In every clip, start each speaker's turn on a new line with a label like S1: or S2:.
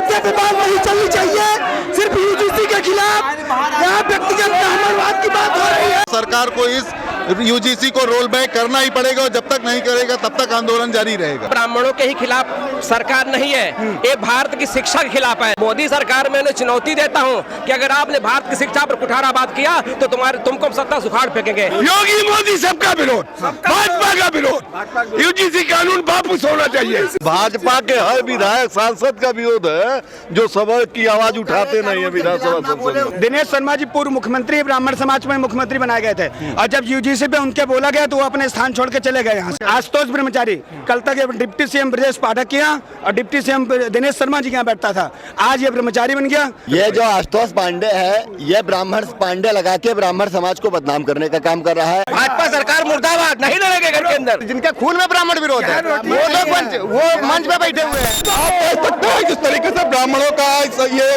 S1: मुद्दे पे बात नहीं चलनी चाहिए। सिर्फ यूजीसी के खिलाफ यहाँ व्यक्तिगत ब्राह्मणवाद की बात हो रही है।
S2: सरकार को इस यूजीसी को रोल बैक करना ही पड़ेगा और जब तक नहीं करेगा तब तक आंदोलन जारी रहेगा।
S3: ब्राह्मणों के ही खिलाफ सरकार नहीं है, ये भारत की शिक्षा के खिलाफ है। मोदी सरकार में चुनौती देता हूँ कि अगर आपने भारत की शिक्षा पर कुठाराबाद किया तो तुमको सत्ता सुखाड़ फेंकेंगे।
S4: योगी मोदी सबका विरोध, भाजपा का विरोध, यूजीसी कानून वापस होना चाहिए।
S2: भाजपा के हर विधायक सांसद का विरोध है जो सभा की आवाज उठाते नहीं है विधानसभा संसद में।
S5: दिनेश शर्मा जी पूर्व मुख्यमंत्री ब्राह्मण समाज में मुख्यमंत्री बनाए गए थे और जब यूजीसी पे उनके बोला गया तो वो अपने स्थान छोड़ के चले गए यहाँ से। आशुतोष ब्रह्मचारी कल तक ये डिप्टी सीएम ब्रजेश पाठक के यहाँ और डिप्टी सीएम दिनेश शर्मा जी के यहाँ बैठता था, आज ये ब्रह्मचारी बन गया।
S6: ये जो आशुतोष पांडे है ये ब्राह्मण पांडे लगा के ब्राह्मण समाज को बदनाम करने का काम कर रहा है।
S3: भाजपा सरकार मुर्दाबाद नहीं लड़ेंगे घर के अंदर।
S6: जिनके खून में ब्राह्मण विरोध है वो मंच पे बैठे हुए हैं।
S4: जिस तरीके से ब्राह्मणों का ये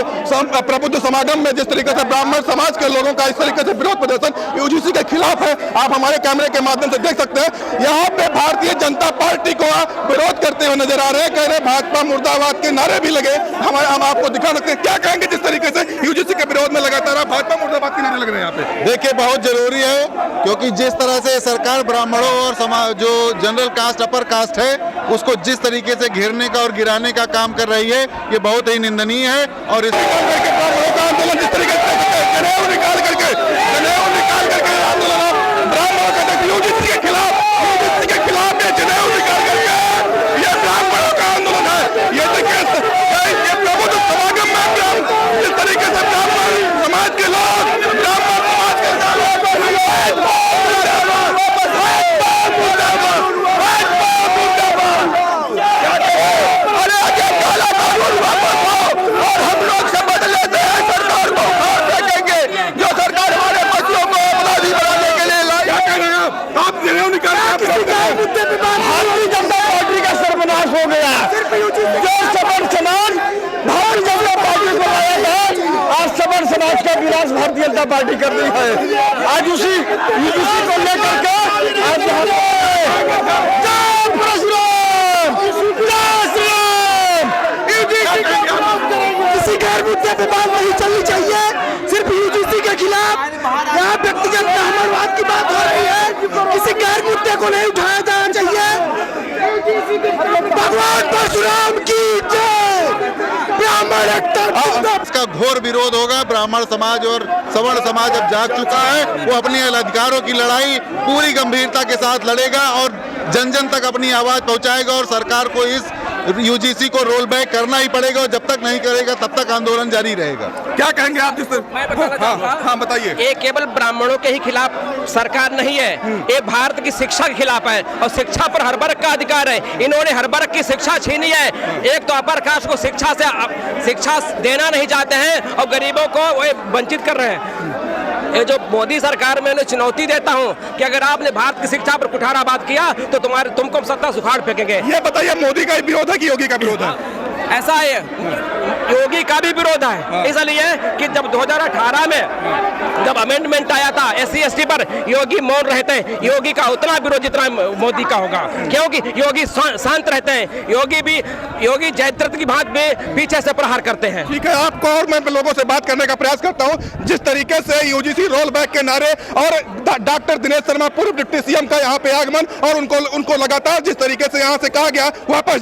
S4: प्रबुद्ध समागम में जिस तरीके से ब्राह्मण समाज के लोगों का इस तरीके से विरोध प्रदर्शन यूजीसी के खिलाफ है, आप हमारे कैमरे के माध्यम से देख सकते हैं। यहाँ पे भारतीय जनता पार्टी को विरोध करते हुए नजर आ रहे हैं, कह रहे भाजपा मुर्दाबाद के नारे भी लगे। हम आपको दिखा सकते हैं, क्या कहेंगे जिस तरीके से यूजीसी के विरोध में लगातार भाजपा मुर्दाबाद के नारे लग रहे हैं यहाँ पे।
S2: देखिए बहुत जरूरी है क्योंकि जिस तरह से सरकार ब्राह्मणों और समाज जो जनरल कास्ट अपर कास्ट है उसको जिस तरीके से घेरने का और गिराने का काम कर रही है ये बहुत ही निंदनीय है। और इस
S4: ब्राह्मणों का आंदोलन जिस तरीके से जनेऊ निकाल करके आंदोलन ब्राह्मणों का यूजीसी के खिलाफ ये जनेऊ निकाल करके ये ब्राह्मणों का आंदोलन है। ये देखिए ये प्रबुद्ध समागम में जिस तरीके से ब्राह्मण समाज के लोग
S1: मुद्दे पे बात
S5: भारतीय जनता पार्टी का सर्वनाश हो गया। जो सवर्ण समाज भारतीय जनता पार्टी को लाया था, आज सवर्ण समाज का विनाश भारतीय जनता पार्टी कर रही है। आज उसी यूजीसी को लेकर के आज यहाँ
S1: किसी गैर मुद्दे पे बात नहीं चलनी चाहिए। सिर्फ यूजीसी के खिलाफ यहाँ व्यक्तिगत ब्राह्मणवाद की बात हो रही है। किसी गैर मुद्दे को नहीं उठाया जाना चाहिए। भगवान परशुराम की जय। ब्राह्मण
S2: इसका घोर विरोध होगा। ब्राह्मण समाज और सवर्ण समाज अब जाग चुका है, वो अपने अधिकारों की लड़ाई पूरी गंभीरता के साथ लड़ेगा और जन जन तक अपनी आवाज पहुंचाएगा और सरकार को इस यूजीसी को रोल बैक करना ही पड़ेगा और जब तक नहीं करेगा तब तक आंदोलन जारी रहेगा।
S4: क्या कहेंगे आप जिस
S3: मैं बताना चाहूंगा।
S4: हाँ बताइए।
S3: ये केवल ब्राह्मणों के ही खिलाफ सरकार नहीं है, ये भारत की शिक्षा के खिलाफ है और शिक्षा पर हर वर्ग का अधिकार है। इन्होंने हर वर्ग की शिक्षा छीनी है। एक तो अपर कास्ट को शिक्षा देना नहीं चाहते हैं और गरीबों को वो वंचित कर रहे हैं। ये जो मोदी सरकार में चुनौती देता हूँ कि अगर आपने भारत की शिक्षा पर कुठाराबाद किया तो तुमको सत्ता सुखाड़ फेंकेंगे।
S4: ये बताइए मोदी का विरोध है कि योगी का विरोध है?
S3: ऐसा है, योगी का भी विरोध है। इसलिए कि जब 2018 में जब अमेंडमेंट आया था SC/ST पर, योगी मौन रहते हैं। योगी का उतना विरोध जितना मोदी का होगा, क्योंकि योगी शांत रहते हैं। योगी जयद्रथ की भांति में पीछे से प्रहार करते हैं।
S4: ठीक है, आपको और मैं लोगों से बात करने का प्रयास करता हूं। जिस तरीके से यूजीसी रोल बैक के नारे और डॉक्टर दिनेश शर्मा पूर्व डिप्टी सीएम का यहाँ पे आगमन और उनको लगातार जिस तरीके से यहाँ से कहा गया वापस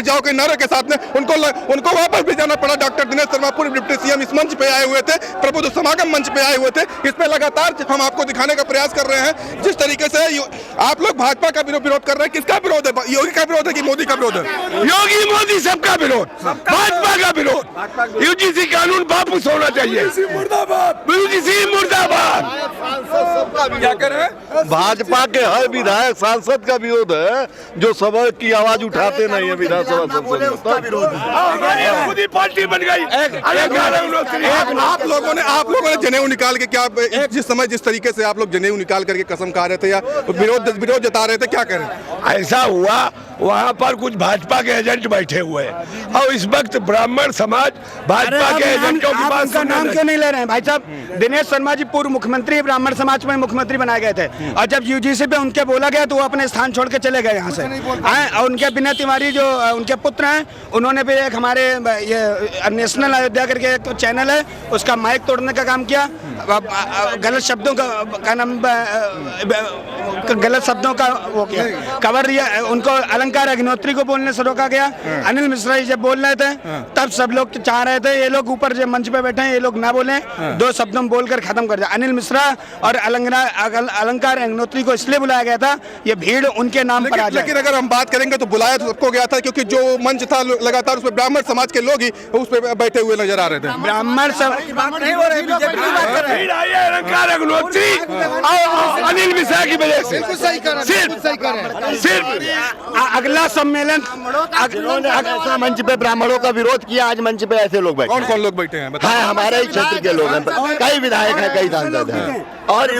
S4: जाओ के नारे के साथ में उनको वापस भी जाना पड़ा। डॉक्टर दिनेश शर्मा पूर्व डिप्टी सीएम इस मंच पे आए हुए थे, प्रबुद्ध समागम मंच पे आए हुए थे। इस पे लगातार हम आपको दिखाने का प्रयास कर रहे हैं जिस तरीके से आप लोग भाजपा का विरोध कर रहे हैं। किसका विरोध है? योगी का विरोध है कि मोदी का विरोध है? योगी मोदी सबका विरोध, भाजपा का विरोध, यूजीसी कानून वापस होना चाहिए। यूजीसी मुर्दाबाद। क्या कर रहे हैं?
S2: भाजपा के हर विधायक सांसद का विरोध है जो सभा की आवाज उठाते नहीं है विधानसभा संसद में।
S4: खुद ही पार्टी बन गई। आप लोगों ने जनेऊ निकाल के क्या जिस तरीके से आप लोग जनेऊ निकाल करके कसम खा रहे थे या विरोध जता रहे थे, क्या करें?
S7: ऐसा हुआ
S5: वहाँ पर कुछ भाजपा के एजेंट बैठे हुए हैं और इस वक्त ब्राह्मण समाज भाजपा के एजेंटों की बात
S1: उनका नाम क्यों नहीं ले रहे हैं भाई साहब? दिनेश शर्मा जी पूर्व मुख्यमंत्री ब्राह्मण समाज में मुख्यमंत्री बनाए गए थे और जब यूजीसी पे उनके बोला गया तो वो अपने स्थान छोड़ के चले गए यहाँ से। और उनके विनय तिवारी जो उनके पुत्र हैं, उन्होंने भी एक हमारे ये नेशनल अयोध्या करके एक चैनल है, उसका माइक तोड़ने का काम किया, गलत शब्दों का नाम गलत शब्दों का वो किया, कवर दिया। उनको अलंकार अग्निहोत्री को बोलने से रोका गया। अनिल मिश्रा जी जब बोल रहे थे तब सब लोग चाह रहे थे ये लोग ऊपर जो मंच पे बैठे हैं ये लोग ना बोलें, दो शब्दों में बोलकर खत्म कर दिया। अनिल मिश्रा और अलंकार अग्निहोत्री को इसलिए बुलाया गया था ये भीड़ उनके नाम पर आ जाए।
S4: लेकिन अगर हम बात करेंगे तो बुलाया तो सबको गया था, क्योंकि जो मंच था लगातार उसमें ब्राह्मण समाज के लोग ही उस पर बैठे हुए नजर आ रहे थे।
S1: ब्राह्मण
S5: अलंकार अग्निहोत्री और अनिल मिश्रा की वजह से सिर्फ
S1: अगला सम्मेलन
S6: ऐसा मंच पे ब्राह्मणों का विरोध किया, आज मंच पे ऐसे लोग बैठे
S4: कौन कौन लोग बैठे हैं
S6: हैं? हमारे ही क्षेत्र के लोग हैं, कई विधायक हैं, कई सांसद हैं। और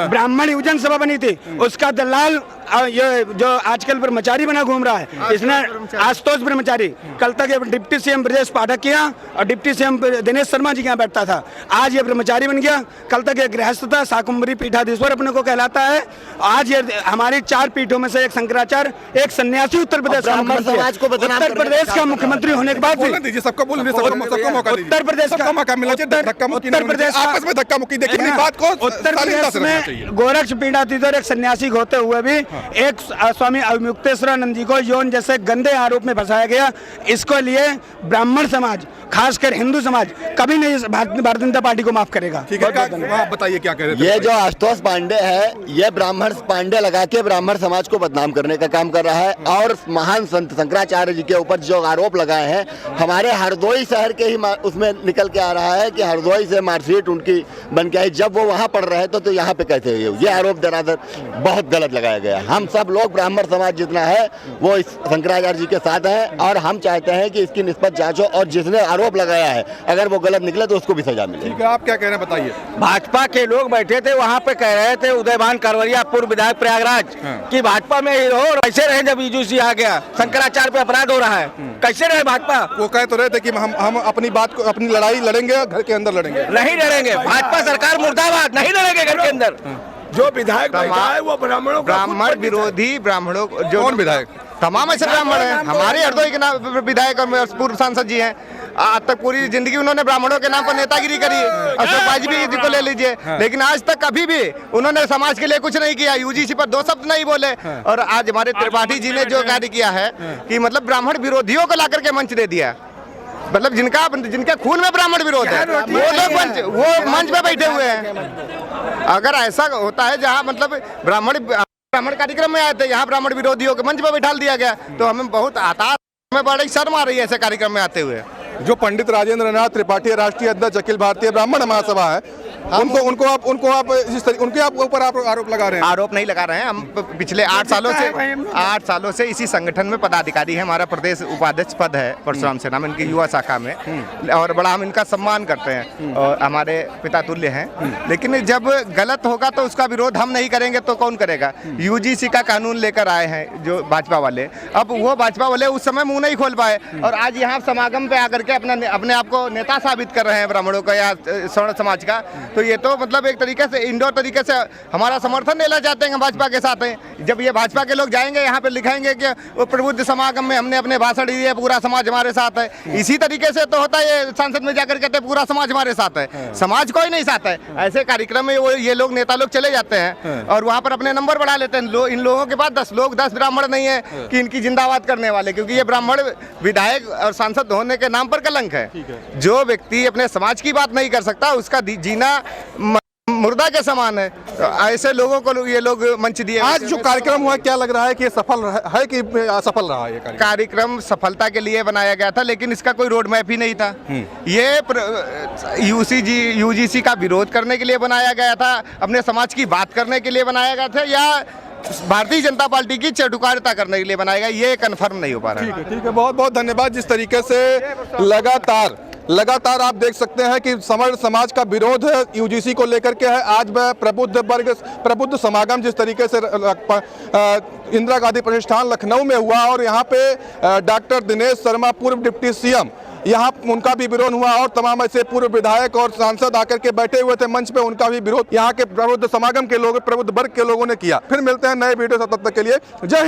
S1: ब्राह्मण युवजन सभा बनी थी, उसका दलाल ये जो आजकल ब्रह्मचारी बना घूम रहा है, इसने आशुतोष ब्रह्मचारी कल तक डिप्टी सीएम ब्रजेश पाठक किया और डिप्टी सीएम दिनेश शर्मा जी के यहाँ बैठता था, आज ये ब्रह्मचारी बन गया। कल तक ये गृहस्थ था, शाकुंभरी पीठाधीश्वर अपने को कहलाता है। आज ये हमारी 4 पीठों में से एक शंकराचार्य, एक सन्यासी उत्तर प्रदेश का मुख्यमंत्री, उत्तर प्रदेश का मुख्यमंत्री होने के बाद
S4: सबको बोलने
S1: उत्तर प्रदेश का
S4: मौका मिलना चाहिए। उत्तर प्रदेश आपस में धक्का मुक्की देखिए बात को।
S1: उत्तर प्रदेश में गोरक्ष पीठाधीश्वर एक सन्यासी होते हुए भी एक स्वामी अवमुक्तेश्वरानंद जी को यौन जैसे गंदे आरोप में फंसाया गया। इसको लिए ब्राह्मण समाज, खासकर हिंदू समाज, कभी नहीं भारतीय जनता पार्टी को माफ करेगा।
S4: ठीक है, बताइए क्या कह रहे थे?
S6: ये जो आशुतोष पांडे है, ये ब्राह्मण पांडे लगा के ब्राह्मण समाज को बदनाम करने का काम कर रहा है। और महान संत शंकराचार्य जी के ऊपर जो आरोप लगाए हैं, हमारे हरदोई शहर के ही उसमें निकल के आ रहा है कि हरदोई से मार्कशीट उनकी बन के आई, जब वो वहाँ पढ़ रहे थे तो यहाँ पे कैसे हुए? ये आरोप दरअसल बहुत गलत लगाया गया। हम सब लोग ब्राह्मण समाज जितना है वो इस शंकराचार्य जी के साथ है और हम चाहते हैं कि इसकी निष्पक्ष जांच हो और जिसने आरोप लगाया है अगर वो गलत निकले तो उसको भी सजा मिले।
S4: ठीक है, आप क्या कह रहे हैं बताइए?
S7: भाजपा के लोग बैठे थे वहाँ पे, कह रहे थे उदयभान करवरिया पूर्व विधायक प्रयागराज कि भाजपा में ही रहो, कैसे रहे जब यूजीसी आ गया, शंकराचार्य पे अपराध हो रहा है, कैसे रहे भाजपा?
S4: वो कह तो रहे थे कि हम अपनी बात को, अपनी लड़ाई लड़ेंगे, घर के अंदर लड़ेंगे।
S7: नहीं लड़ेंगे, भाजपा सरकार मुर्दाबाद, नहीं लड़ेंगे घर के अंदर।
S5: जो विधायक बैठा है वो
S8: ब्राह्मण विरोधी ब्राह्मणों जो
S4: कौन विधायक?
S8: तमाम ऐसे ब्राह्मण हैं। हमारे हरदोई के नाम विधायक और पूर्व सांसद जी हैं। आज तक पूरी जिंदगी उन्होंने ब्राह्मणों के नाम पर नेतागिरी करी है। अशोक वाजपेयी जी को ले लीजिए, लेकिन आज तक कभी भी उन्होंने समाज के लिए कुछ नहीं किया, यूजीसी पर 2 शब्द नहीं बोले। और आज हमारे त्रिपाठी जी ने जो कार्य किया है कि मतलब ब्राह्मण विरोधियों को लाकर के मंच दे दिया, मतलब जिनके खून में ब्राह्मण विरोध है वो लोग वो मंच पे बैठे हुए हैं। अगर ऐसा होता है जहाँ मतलब ब्राह्मण कार्यक्रम में आए थे, यहाँ ब्राह्मण विरोधियों के मंच पे बैठा दिया गया, तो हमें बहुत हमें बड़ी शर्म आ रही है ऐसे कार्यक्रम में आते हुए।
S4: जो पंडित राजेंद्र नाथ त्रिपाठी राष्ट्रीय अध्यक्ष अखिल भारतीय ब्राह्मण महासभा है, उनको आप इस तरीके उनके आप ऊपर आरोप लगा रहे हैं?
S8: आरोप नहीं लगा रहे हैं, हम पिछले 8 सालों से इसी संगठन में पदाधिकारी हैं। हमारा प्रदेश उपाध्यक्ष पद है परशुराम सेना में, इनकी युवा शाखा में, और बड़ा हम इनका सम्मान करते हैं और हमारे पिता तुल्य हैं। लेकिन जब गलत होगा तो उसका विरोध हम नहीं करेंगे तो कौन करेगा? यूजीसी का कानून लेकर आए हैं जो भाजपा वाले, अब वो भाजपा वाले उस समय मुंह नहीं खोल पाए और आज यहाँ समागम पे आकर के अपने आप को नेता साबित कर रहे हैं ब्राह्मणों का या स्वर्ण समाज का। तो ये तो मतलब एक तरीके से इंडोर तरीके से हमारा समर्थन लेना चाहते हैं, भाजपा के साथ हैं। जब ये भाजपा के लोग जाएंगे यहाँ पे लिखाएंगे कि वो प्रबुद्ध समागम में हमने अपने भाषण दिए, पूरा समाज हमारे साथ है। इसी तरीके से तो होता है, ये सांसद में जाकर कहते हैं पूरा समाज हमारे साथ है, समाज कोई नहीं साथ है। ऐसे कार्यक्रम में ये लोग नेता लोग चले जाते हैं और वहाँ पर अपने नंबर बढ़ा लेते हैं। इन लोगों के पास 10 ब्राह्मण नहीं है कि इनकी जिंदाबाद करने वाले, क्योंकि ये ब्राह्मण विधायक और सांसद होने के नाम पर कलंक है। जो व्यक्ति अपने समाज की बात नहीं कर सकता उसका जीना मुर्दा के समान है। तो ऐसे लोगों को ये लोग मंच दिए।
S4: आज जो कार्यक्रम हुआ, क्या लग रहा है कि सफल है कि असफल रहा? ये
S8: कार्यक्रम सफलता के लिए बनाया गया था, लेकिन इसका कोई रोड मैप ही नहीं था। ये यूजीसी का विरोध करने के लिए बनाया गया था, अपने समाज की बात करने के लिए बनाया गया था, या भारतीय जनता पार्टी की चटुकारिता करने के लिए बनाया गया, ये कन्फर्म नहीं हो पा रहा है।
S4: ठीक है, बहुत बहुत धन्यवाद। जिस तरीके से लगातार लगातार आप देख सकते हैं कि सवर्ण समाज का विरोध यूजीसी को लेकर के है। आज वह प्रबुद्ध समागम जिस तरीके से इंदिरा गांधी प्रतिष्ठान लखनऊ में हुआ और यहाँ पे डॉक्टर दिनेश शर्मा पूर्व डिप्टी सीएम, यहाँ उनका भी विरोध हुआ और तमाम ऐसे पूर्व विधायक और सांसद आकर के बैठे हुए थे मंच पे, उनका भी विरोध यहाँ के प्रबुद्ध समागम के लोग, प्रबुद्ध वर्ग के लोगों ने किया। फिर मिलते हैं नए वीडियो से, तब तक के लिए जय हिंद।